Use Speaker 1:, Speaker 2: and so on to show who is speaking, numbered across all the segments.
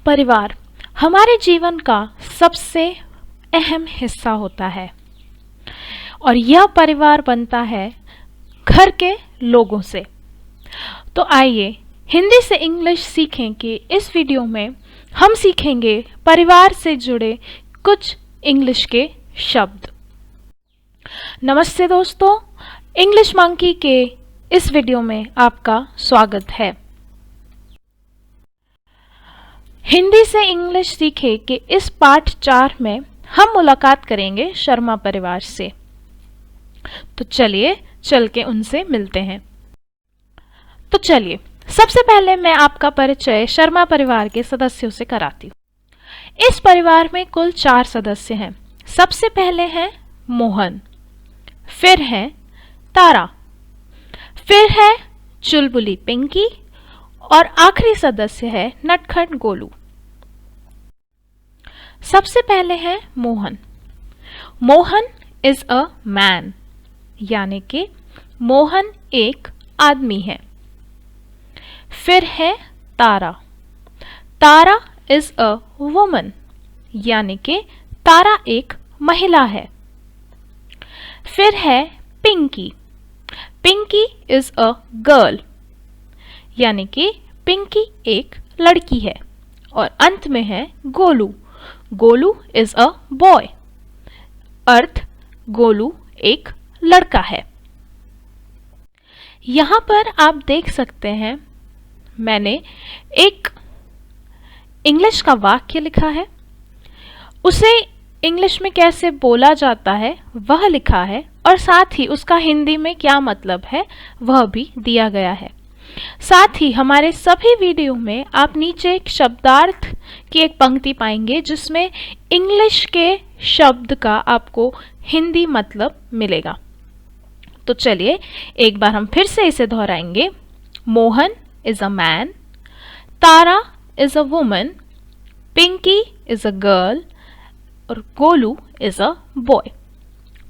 Speaker 1: परिवार हमारे जीवन का सबसे अहम हिस्सा होता है और यह परिवार बनता है घर के लोगों से। तो आइए हिंदी से इंग्लिश सीखें कि इस वीडियो में हम सीखेंगे परिवार से जुड़े कुछ इंग्लिश के शब्द। नमस्ते दोस्तों, इंग्लिश मंकी के इस वीडियो में आपका स्वागत है। हिंदी से इंग्लिश सीखे के इस पाठ 4 में हम मुलाकात करेंगे शर्मा परिवार से। तो चलिए चल के उनसे मिलते हैं। तो चलिए सबसे पहले मैं आपका परिचय शर्मा परिवार के सदस्यों से कराती हूँ। इस परिवार में कुल 4 सदस्य हैं। सबसे पहले हैं मोहन, फिर है तारा, फिर है चुलबुली पिंकी और आखिरी सदस्य है नटखट गोलू। सबसे पहले है Mohan. Mohan is a man, यानी कि मोहन एक आदमी है। फिर है तारा। तारा इज अ वुमन, यानी कि तारा एक महिला है। फिर है Pinki. Pinki is a girl, यानी कि पिंकी एक लड़की है। और अंत में है Golu. Golu is a boy, अर्थ गोलू एक लड़का है। यहां पर आप देख सकते हैं मैंने एक इंग्लिश का वाक्य लिखा है, उसे इंग्लिश में कैसे बोला जाता है वह लिखा है और साथ ही उसका हिंदी में क्या मतलब है वह भी दिया गया है। साथ ही हमारे सभी वीडियो में आप नीचे एक शब्दार्थ की एक पंक्ति पाएंगे जिसमें इंग्लिश के शब्द का आपको हिंदी मतलब मिलेगा। तो चलिए एक बार हम फिर से इसे दोहराएंगे। Mohan is a man, Tara is a woman, Pinky is a girl और गोलू इज अ बॉय।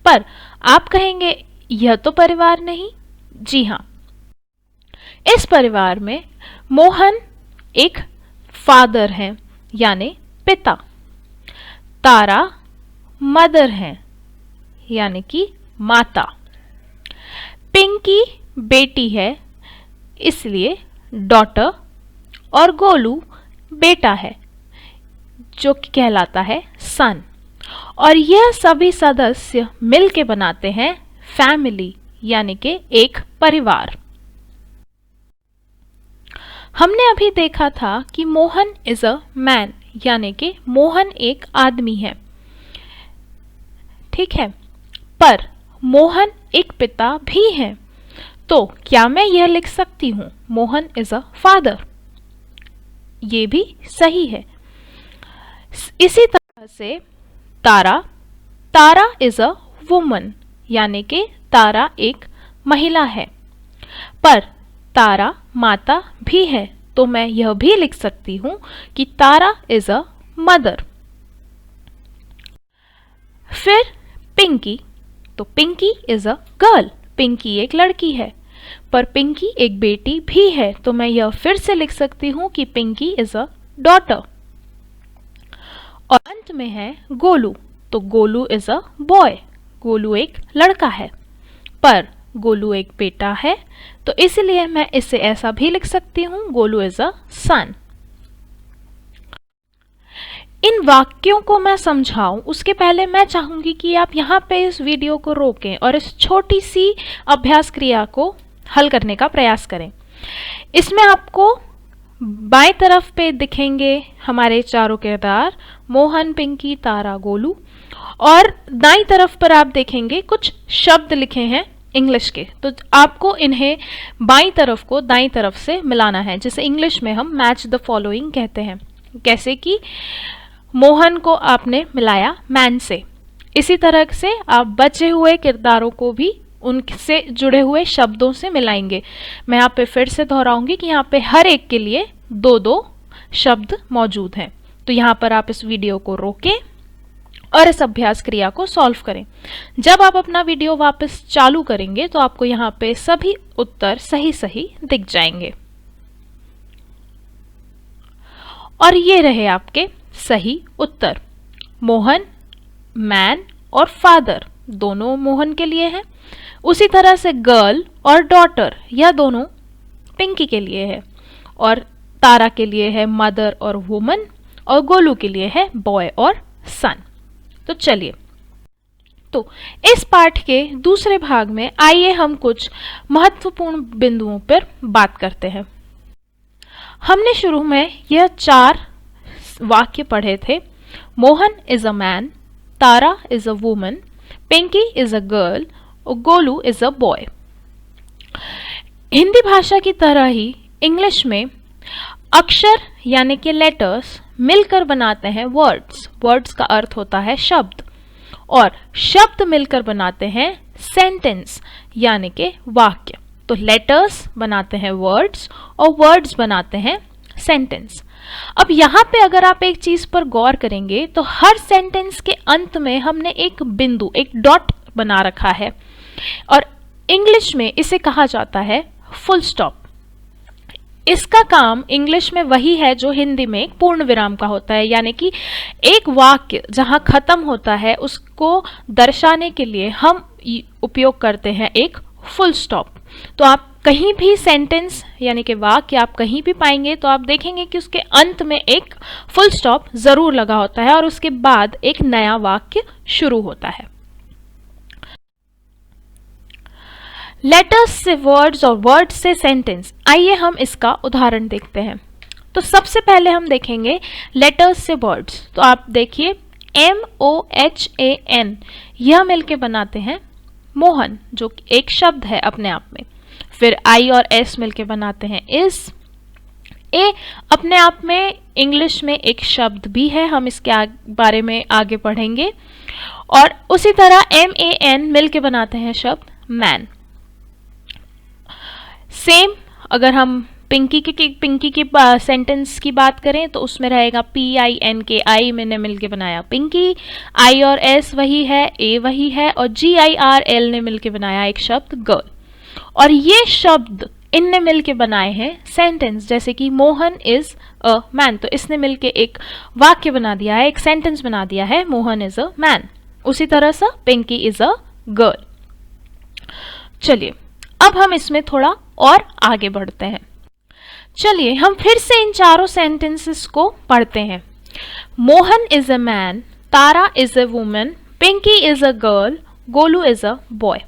Speaker 1: पर आप कहेंगे यह तो परिवार नहीं। जी हाँ, इस परिवार में मोहन एक फादर हैं, यानी पिता। तारा मदर हैं, यानी कि माता। पिंकी बेटी है, इसलिए डॉटर। और गोलू बेटा है, जो कि कहलाता है सन। और यह सभी सदस्य मिलके बनाते हैं फैमिली, यानी कि एक परिवार। हमने अभी देखा था कि मोहन इज अ मैन, यानी कि मोहन एक आदमी है, ठीक है। पर मोहन एक पिता भी है। तो क्या मैं यह लिख सकती हूं मोहन इज अ फादर? ये भी सही है। इसी तरह से तारा इज अ वुमन, यानी कि तारा एक महिला है। पर तारा माता भी है, तो मैं यह भी लिख सकती हूं कि तारा इज अ मदर। फिर पिंकी, तो Pinki is a girl, Pinki एक लड़की है। पर पिंकी एक बेटी भी है, तो मैं यह फिर से लिख सकती हूं कि पिंकी इज अ डॉटर। और अंत में है गोलू, तो Golu is a boy, Golu एक लड़का है। पर गोलू एक बेटा है, तो इसलिए मैं इसे ऐसा भी लिख सकती हूं गोलू इज अ सन। इन वाक्यों को मैं समझाऊं उसके पहले मैं चाहूंगी कि आप यहाँ पे इस वीडियो को रोकें और इस छोटी सी अभ्यास क्रिया को हल करने का प्रयास करें। इसमें आपको बाएं तरफ पे दिखेंगे हमारे चारों किरदार मोहन, पिंकी, तारा, गोलू। और दाईं तरफ पर आप देखेंगे कुछ शब्द लिखे हैं इंग्लिश के। तो आपको इन्हें बाईं तरफ को दाईं तरफ से मिलाना है, जिसे इंग्लिश में हम मैच द फॉलोइंग कहते हैं। कैसे कि मोहन को आपने मिलाया मैन से, इसी तरह से आप बचे हुए किरदारों को भी उनसे जुड़े हुए शब्दों से मिलाएंगे। मैं यहाँ पे फिर से दोहराऊंगी कि यहाँ पे हर एक के लिए 2-2 शब्द मौजूद हैं। तो यहाँ पर आप इस वीडियो को रोकें और इस अभ्यास क्रिया को सॉल्व करें। जब आप अपना वीडियो वापस चालू करेंगे तो आपको यहाँ पे सभी उत्तर सही सही दिख जाएंगे। और ये रहे आपके सही उत्तर। मोहन, मैन और फादर दोनों मोहन के लिए हैं। उसी तरह से गर्ल और डॉटर यह दोनों पिंकी के लिए है, और तारा के लिए है मदर और वुमन, और गोलू के लिए है बॉय और सन। तो चलिए, तो इस पाठ के दूसरे भाग में आइए हम कुछ महत्वपूर्ण बिंदुओं पर बात करते हैं। हमने शुरू में यह 4 वाक्य पढ़े थे। Mohan is a man, Tara is a woman, Pinky is a girl और Golu is a boy. Hindi भाषा की तरह ही इंग्लिश में अक्षर यानी कि लेटर्स मिलकर बनाते हैं वर्ड्स। वर्ड्स का अर्थ होता है शब्द, और शब्द मिलकर बनाते हैं सेंटेंस यानी कि वाक्य। तो लेटर्स बनाते हैं वर्ड्स और वर्ड्स बनाते हैं सेंटेंस। अब यहाँ पे अगर आप एक चीज पर गौर करेंगे तो हर सेंटेंस के अंत में हमने एक बिंदु, एक डॉट बना रखा है, और इंग्लिश में इसे कहा जाता है फुल स्टॉप। इसका काम इंग्लिश में वही है जो हिंदी में एक पूर्ण विराम का होता है, यानी कि एक वाक्य जहां खत्म होता है उसको दर्शाने के लिए हम उपयोग करते हैं एक फुल स्टॉप। तो आप कहीं भी सेंटेंस यानी कि वाक्य आप कहीं भी पाएंगे तो आप देखेंगे कि उसके अंत में एक फुल स्टॉप जरूर लगा होता है और उसके बाद एक नया वाक्य शुरू होता है। लेटर्स से वर्ड्स और वर्ड्स से सेंटेंस, आइए हम इसका उदाहरण देखते हैं। तो सबसे पहले हम देखेंगे लेटर्स से वर्ड्स। तो आप देखिए MOHAN यह मिलके बनाते हैं मोहन, जो एक शब्द है अपने आप में। फिर I और S मिलके बनाते हैं इस। ए अपने आप में इंग्लिश में एक शब्द भी है, हम इसके बारे में आगे पढ़ेंगे। और उसी तरह MAN मिलके बनाते हैं शब्द मैन। सेम अगर हम पिंकी की सेंटेंस की बात करें तो उसमें रहेगा PINKI, मैंने मिलके बनाया पिंकी। I और S वही है, A वही है, और GIRL ने मिलके बनाया एक शब्द गर्ल। और ये शब्द इनने मिलके बनाए हैं सेंटेंस, जैसे कि मोहन इज अ मैन, तो इसने मिलके एक वाक्य बना दिया है, एक सेंटेंस बना दिया है, मोहन इज अ मैन। उसी तरह से पिंकी इज अ गर्ल। चलिए अब हम इसमें थोड़ा और आगे बढ़ते हैं। चलिए हम फिर से इन चारों सेंटेंसेस को पढ़ते हैं। Mohan is a man, Tara is a woman, Pinky is a girl, Golu is a boy.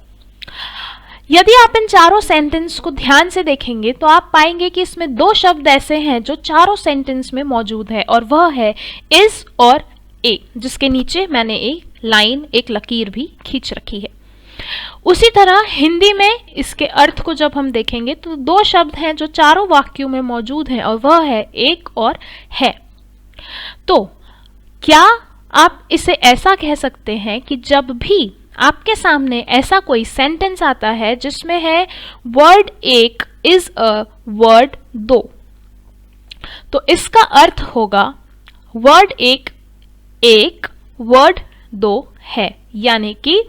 Speaker 1: यदि आप इन चारों सेंटेंस को ध्यान से देखेंगे तो आप पाएंगे कि इसमें 2 शब्द ऐसे हैं जो चारों सेंटेंस में मौजूद है, और वह है इज और ए, जिसके नीचे मैंने एक लाइन, एक लकीर भी खींच रखी है। उसी तरह हिंदी में इसके अर्थ को जब हम देखेंगे तो 2 शब्द हैं जो चारों वाक्यों में मौजूद हैं, और वह है एक और है। तो क्या आप इसे ऐसा कह सकते हैं कि जब भी आपके सामने ऐसा कोई सेंटेंस आता है जिसमें है वर्ड एक इज अ वर्ड 2, तो इसका अर्थ होगा वर्ड एक वर्ड 2 है। यानी कि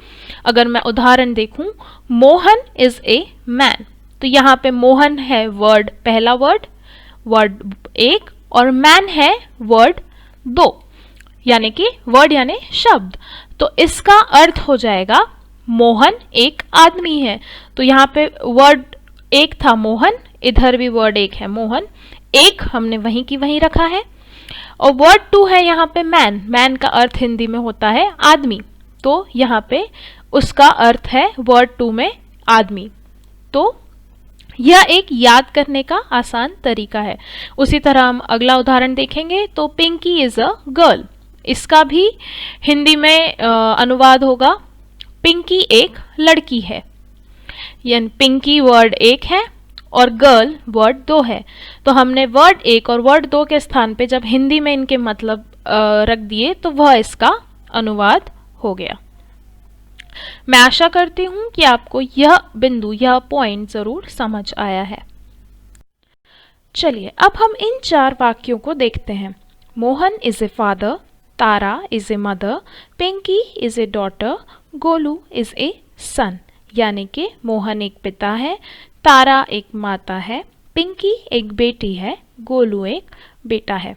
Speaker 1: अगर मैं उदाहरण देखूं, मोहन इज ए मैन, तो यहां पे मोहन है वर्ड, पहला वर्ड 1, और मैन है वर्ड 2, यानी कि वर्ड यानी शब्द। तो इसका अर्थ हो जाएगा मोहन एक आदमी है। तो यहाँ पे वर्ड 1 था मोहन, इधर भी वर्ड 1 है मोहन, एक हमने वहीं की वहीं रखा है। और वर्ड 2 है यहाँ पे मैन, मैन का अर्थ हिंदी में होता है आदमी, तो यहाँ पे उसका अर्थ है वर्ड 2 में आदमी। तो यह एक याद करने का आसान तरीका है। उसी तरह हम अगला उदाहरण देखेंगे तो पिंकी इज अ गर्ल, इसका भी हिंदी में अनुवाद होगा पिंकी एक लड़की है। यानी पिंकी वर्ड 1 है और गर्ल वर्ड 2 है, तो हमने वर्ड 1 और वर्ड 2 के स्थान पे जब हिंदी में इनके मतलब रख दिए तो वह इसका अनुवाद हो गया। मैं आशा करती हूं कि आपको यह बिंदु, यह पॉइंट जरूर समझ आया है। चलिए अब हम इन 4 वाक्यों को देखते हैं। Mohan is a father, Tara is a mother, Pinky is a daughter, Golu is a son. यानी कि मोहन एक पिता है, तारा एक माता है, पिंकी एक बेटी है, गोलू एक बेटा है।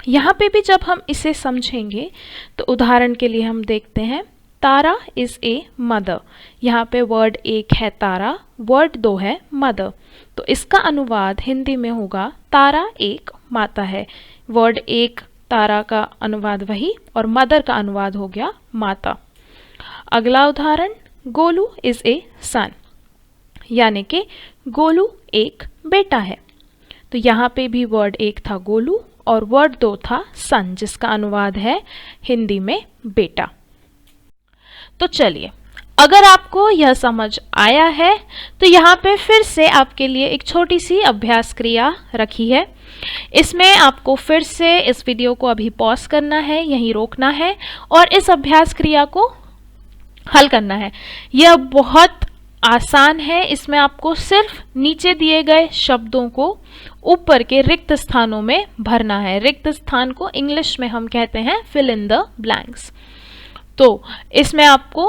Speaker 1: यहाँ पे भी जब हम इसे समझेंगे तो उदाहरण के लिए हम देखते हैं तारा इज़ ए मदर। यहाँ पे वर्ड एक है तारा, वर्ड दो है मदर, तो इसका अनुवाद हिंदी में होगा तारा एक माता है। वर्ड एक तारा का अनुवाद वही और मदर का अनुवाद हो गया माता। अगला उदाहरण गोलू इज़ ए सन, यानी कि गोलू एक बेटा है। तो यहाँ पे भी वर्ड एक था गोलू और वर्ड दो था सन, जिसका अनुवाद है हिंदी में बेटा। तो चलिए, अगर आपको यह समझ आया है तो यहाँ पे फिर से आपके लिए एक छोटी सी अभ्यास क्रिया रखी है। इसमें आपको फिर से इस वीडियो को अभी पॉज करना है, यहीं रोकना है और इस अभ्यास क्रिया को हल करना है। यह बहुत आसान है। इसमें आपको सिर्फ नीचे दिए गए शब्दों को ऊपर के रिक्त स्थानों में भरना है। रिक्त स्थान को इंग्लिश में हम कहते हैं फिल इन द ब्लैंक्स। तो इसमें आपको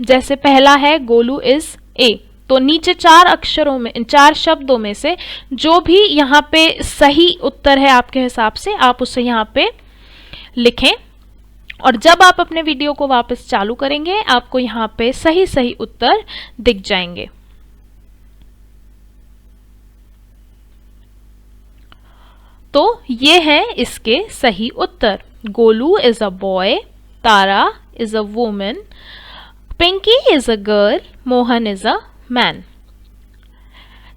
Speaker 1: जैसे पहला है गोलू इज ए, तो नीचे चार अक्षरों में, चार शब्दों में से जो भी यहाँ पे सही उत्तर है आपके हिसाब से, आप उसे यहाँ पे लिखें और जब आप अपने वीडियो को वापस चालू करेंगे आपको यहाँ पे सही सही उत्तर दिख जाएंगे। तो ये है इसके सही उत्तर। Golu is a boy, Tara is a woman, Pinky is a girl, Mohan is a man.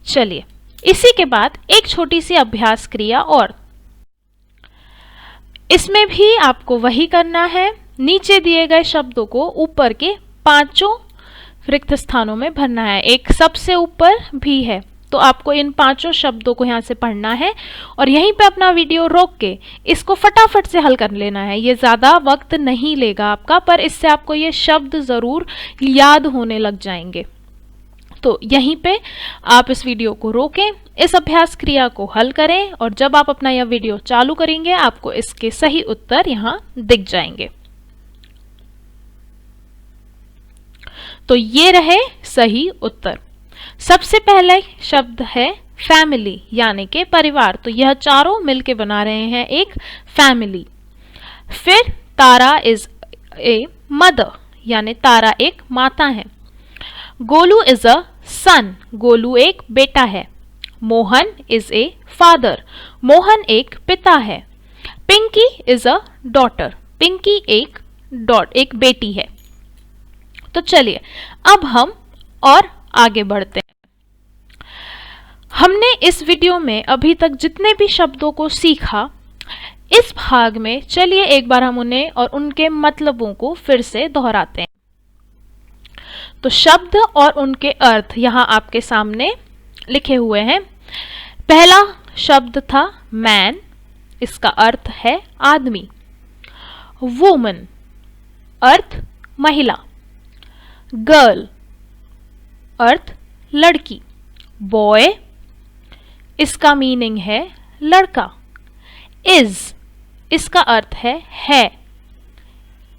Speaker 1: चलिए, इसी के बाद एक छोटी सी अभ्यास क्रिया और, इसमें भी आपको वही करना है। नीचे दिए गए शब्दों को ऊपर के पांचों रिक्त स्थानों में भरना है। एक सबसे ऊपर भी है, तो आपको इन पांचों शब्दों को यहाँ से पढ़ना है और यहीं पे अपना वीडियो रोक के इसको फटाफट से हल कर लेना है। ये ज़्यादा वक्त नहीं लेगा आपका, पर इससे आपको ये शब्द ज़रूर याद होने लग जाएंगे। तो यहीं पे आप इस वीडियो को रोकें, इस अभ्यास क्रिया को हल करें और जब आप अपना यह वीडियो चालू करेंगे आपको इसके सही उत्तर यहाँ दिख जाएंगे। तो ये रहे सही उत्तर। सबसे पहले शब्द है फैमिली, यानी कि परिवार। तो यह चारों मिलके बना रहे हैं एक फैमिली। फिर तारा इज ए मदर, यानी तारा एक माता है। Golu is a son, Golu एक बेटा है। Mohan is a father, Mohan एक पिता है। Pinky is a daughter, Pinky एक बेटी है। तो चलिए अब हम और आगे बढ़ते हैं। हमने इस वीडियो में अभी तक जितने भी शब्दों को सीखा, इस भाग में चलिए एक बार हम उन्हें और उनके मतलबों को फिर से दोहराते हैं। तो शब्द और उनके अर्थ यहाँ आपके सामने लिखे हुए हैं। पहला शब्द था मैन, इसका अर्थ है आदमी। वुमन, अर्थ महिला। गर्ल, अर्थ लड़की। बॉय, इसका मीनिंग है लड़का। इज, इसका अर्थ है।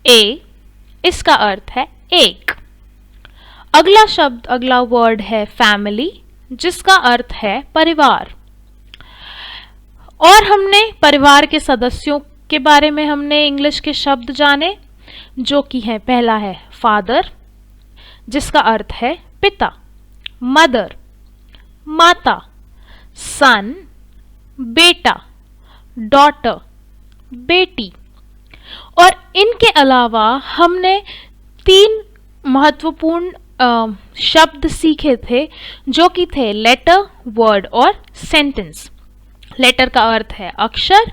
Speaker 1: ए, इसका अर्थ है एक। अगला शब्द, अगला वर्ड है फैमिली, जिसका अर्थ है परिवार। और हमने परिवार के सदस्यों के बारे में हमने इंग्लिश के शब्द जाने, जो कि है, पहला है फादर, जिसका अर्थ है पिता। मदर, माता। सन, बेटा। डॉटर, बेटी। और इनके अलावा हमने तीन महत्वपूर्ण शब्द सीखे थे, जो कि थे लेटर, वर्ड और सेंटेंस। लेटर का अर्थ है अक्षर,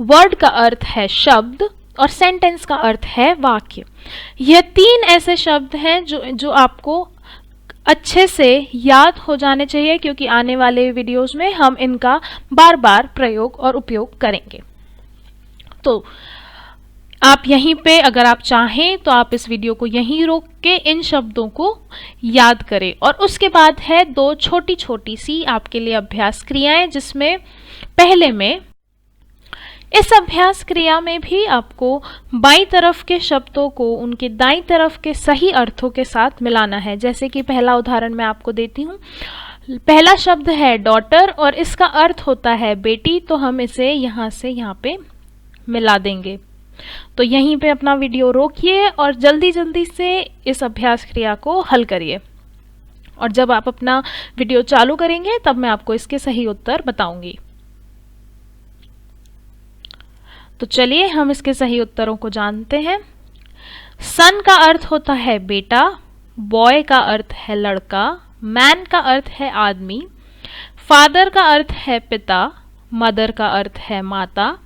Speaker 1: वर्ड का अर्थ है शब्द और सेंटेंस का अर्थ है वाक्य। यह तीन ऐसे शब्द हैं जो आपको अच्छे से याद हो जाने चाहिए, क्योंकि आने वाले वीडियोस में हम इनका बार बार प्रयोग और उपयोग करेंगे। तो आप यहीं पे, अगर आप चाहें तो आप इस वीडियो को यहीं रोक के इन शब्दों को याद करें। और उसके बाद है दो छोटी छोटी सी आपके लिए अभ्यास क्रियाएं, जिसमें पहले में, इस अभ्यास क्रिया में भी आपको बाईं तरफ के शब्दों को उनके दाईं तरफ के सही अर्थों के साथ मिलाना है। जैसे कि पहला उदाहरण मैं आपको देती हूँ। पहला शब्द है डॉटर और इसका अर्थ होता है बेटी, तो हम इसे यहाँ से यहाँ पे मिला देंगे। तो यहीं पे अपना वीडियो रोकिए और जल्दी जल्दी से इस अभ्यास क्रिया को हल करिए। और जब आप अपना वीडियो चालू करेंगे तब मैं आपको इसके सही उत्तर बताऊंगी। तो चलिए हम इसके सही उत्तरों को जानते हैं। सन का अर्थ होता है बेटा, बॉय का अर्थ है लड़का, मैन का अर्थ है आदमी, फादर का अर्थ है पिता, मदर का अर्थ है माता,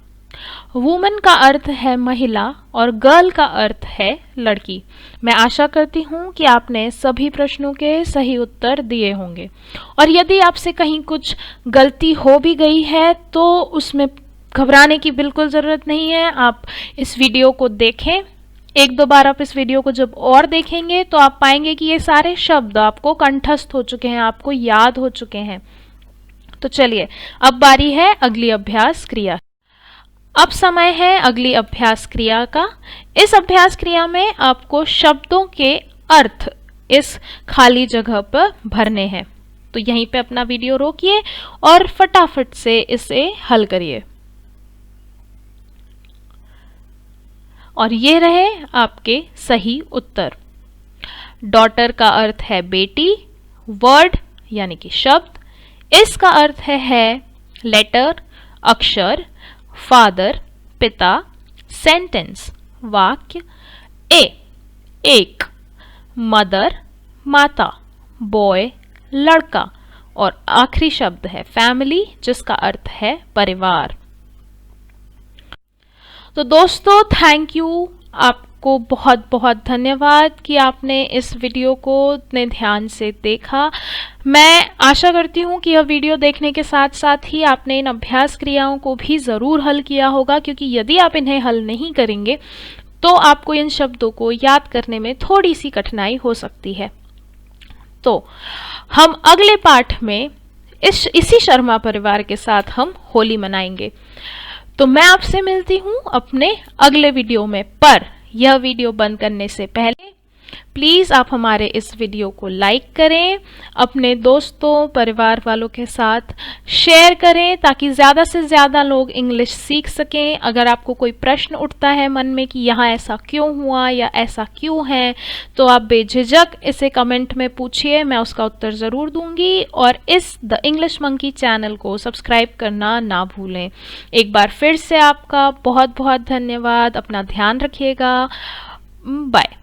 Speaker 1: वुमन का अर्थ है महिला और गर्ल का अर्थ है लड़की। मैं आशा करती हूँ कि आपने सभी प्रश्नों के सही उत्तर दिए होंगे। और यदि आपसे कहीं कुछ गलती हो भी गई है तो उसमें घबराने की बिल्कुल ज़रूरत नहीं है। आप इस वीडियो को देखें, एक दो बार आप इस वीडियो को जब और देखेंगे तो आप पाएंगे कि ये सारे शब्द आपको कंठस्थ हो चुके हैं, आपको याद हो चुके हैं। तो चलिए अब बारी है अगली अभ्यास क्रिया। अब समय है अगली अभ्यास क्रिया का। इस अभ्यास क्रिया में आपको शब्दों के अर्थ इस खाली जगह पर भरने हैं। तो यहीं पे अपना वीडियो रोकिए और फटाफट से इसे हल करिए। और ये रहे आपके सही उत्तर। डॉटर का अर्थ है बेटी, वर्ड यानी कि शब्द। इसका अर्थ है लेटर, अक्षर, फादर पिता, सेंटेंस वाक्य, एक, मदर माता, बॉय लड़का और आखिरी शब्द है फैमिली जिसका अर्थ है परिवार। तो दोस्तों थैंक यू, आपको बहुत बहुत धन्यवाद कि आपने इस वीडियो को इतने ध्यान से देखा। मैं आशा करती हूँ कि यह वीडियो देखने के साथ साथ ही आपने इन अभ्यास क्रियाओं को भी ज़रूर हल किया होगा, क्योंकि यदि आप इन्हें हल नहीं करेंगे तो आपको इन शब्दों को याद करने में थोड़ी सी कठिनाई हो सकती है। तो हम अगले पाठ में इसी शर्मा परिवार के साथ हम होली मनाएंगे। तो मैं आपसे मिलती हूँ अपने अगले वीडियो में। पर यह वीडियो बंद करने से पहले प्लीज़ आप हमारे इस वीडियो को लाइक करें, अपने दोस्तों परिवार वालों के साथ शेयर करें ताकि ज़्यादा से ज़्यादा लोग इंग्लिश सीख सकें। अगर आपको कोई प्रश्न उठता है मन में कि यहाँ ऐसा क्यों हुआ या ऐसा क्यों है, तो आप बेझिझक इसे कमेंट में पूछिए, मैं उसका उत्तर ज़रूर दूंगी। और इस द इंग्लिश मंकी चैनल को सब्सक्राइब करना ना भूलें। एक बार फिर से आपका बहुत बहुत धन्यवाद। अपना ध्यान रखिएगा। बाय।